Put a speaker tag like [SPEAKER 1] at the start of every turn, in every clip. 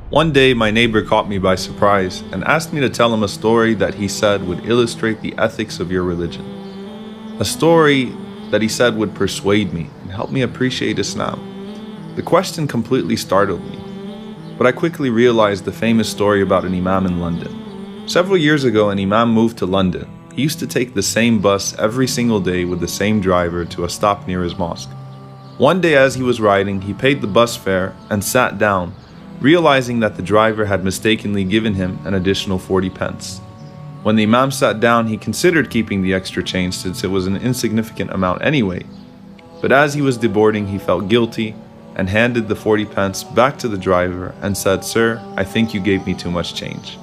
[SPEAKER 1] One day, my neighbor caught me by surprise and asked me to tell him a story that he said would illustrate the ethics of your religion. A story that he said would persuade me and help me appreciate Islam. The question completely startled me, but I quickly realized the famous story about an imam in London. Several years ago, an imam moved to London. He used to take the same bus every single day with the same driver to a stop near his mosque. One day as he was riding, he paid the bus fare and sat down, realizing that the driver had mistakenly given him an additional 40 pence. When the imam sat down, he considered keeping the extra change since it was an insignificant amount anyway. But as he was deboarding, he felt guilty and handed the 40 pence back to the driver and said, "Sir, I think you gave me too much change."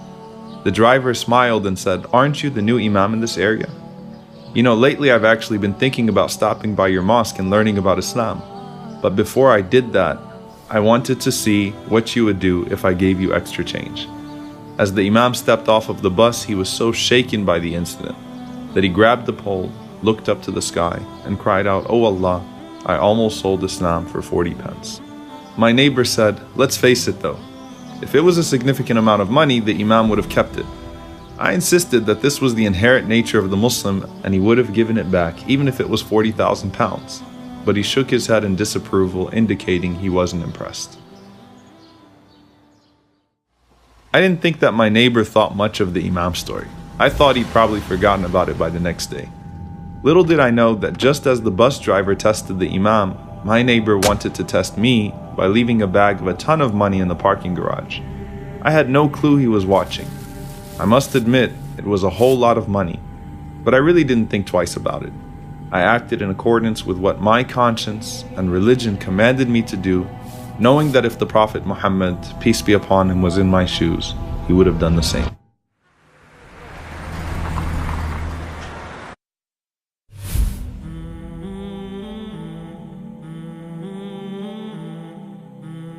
[SPEAKER 1] The driver smiled and said, "Aren't you the new imam in this area? You know, lately I've actually been thinking about stopping by your mosque and learning about Islam. But before I did that, I wanted to see what you would do if I gave you extra change." As the imam stepped off of the bus, he was so shaken by the incident that he grabbed the pole, looked up to the sky, and cried out, "Oh Allah, I almost sold Islam for 40 pence. My neighbor said, "Let's face it though, if it was a significant amount of money, the imam would have kept it." I insisted that this was the inherent nature of the Muslim and he would have given it back even if it was 40,000 pounds. But he shook his head in disapproval, indicating he wasn't impressed. I didn't think that my neighbor thought much of the imam story. I thought he'd probably forgotten about it by the next day. Little did I know that just as the bus driver tested the imam, my neighbor wanted to test me by leaving a bag of a ton of money in the parking garage. I had no clue he was watching. I must admit, it was a whole lot of money, but I really didn't think twice about it. I acted in accordance with what my conscience and religion commanded me to do, knowing that if the Prophet Muhammad, peace be upon him, was in my shoes, he would have done the same.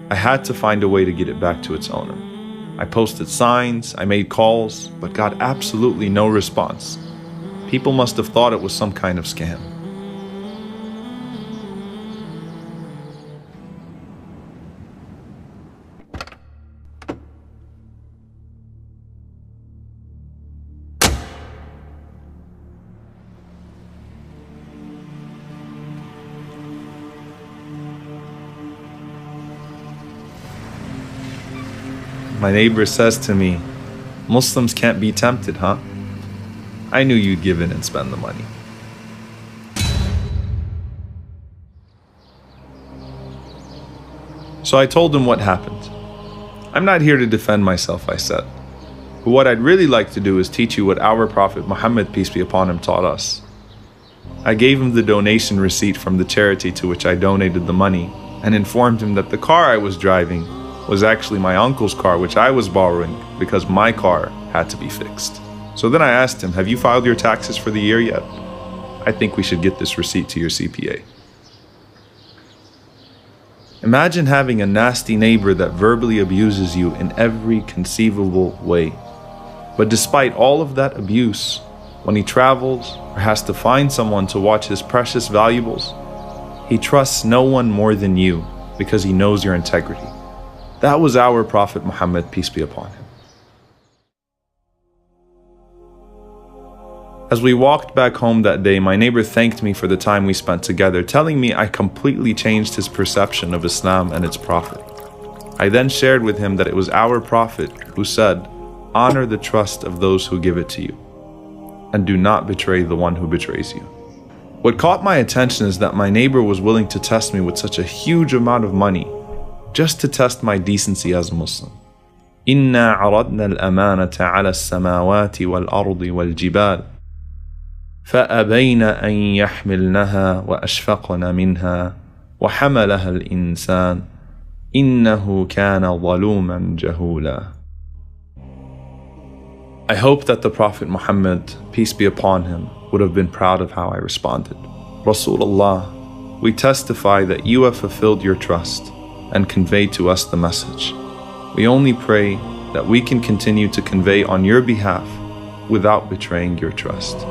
[SPEAKER 1] I had to find a way to get it back to its owner. I posted signs, I made calls, but got absolutely no response. People must have thought it was some kind of scam. My neighbor says to me, "Muslims can't be tempted, huh? I knew you'd give in and spend the money." So I told him what happened. "I'm not here to defend myself," I said. "But what I'd really like to do is teach you what our Prophet Muhammad, peace be upon him, taught us." I gave him the donation receipt from the charity to which I donated the money and informed him that the car I was driving was actually my uncle's car, which I was borrowing because my car had to be fixed. So then I asked him, "Have you filed your taxes for the year yet? I think we should get this receipt to your CPA." Imagine having a nasty neighbor that verbally abuses you in every conceivable way. But despite all of that abuse, when he travels or has to find someone to watch his precious valuables, he trusts no one more than you because he knows your integrity. That was our Prophet Muhammad, peace be upon him. As we walked back home that day, my neighbor thanked me for the time we spent together, telling me I completely changed his perception of Islam and its Prophet. I then shared with him that it was our Prophet who said, "Honor the trust of those who give it to you, and do not betray the one who betrays you." What caught my attention is that my neighbor was willing to test me with such a huge amount of money, just to test my decency as a Muslim. إِنَّا عَرَضْنَا الْأَمَانَةَ عَلَى السَّمَاوَاتِ وَالْأَرْضِ وَالْجِبَالِ فَأَبَيْنَ أَنْ يَحْمِلْنَهَا وَأَشْفَقْنَ مِنْهَا وَحَمَلَهَا الْإِنسَانُ إِنَّهُ كَانَ ظَلُومًا جَهُولًا. I hope that the Prophet Muhammad, peace be upon him, would have been proud of how I responded. Rasulullah, we testify that you have fulfilled your trust and conveyed to us the message. We only pray that we can continue to convey on your behalf without betraying your trust.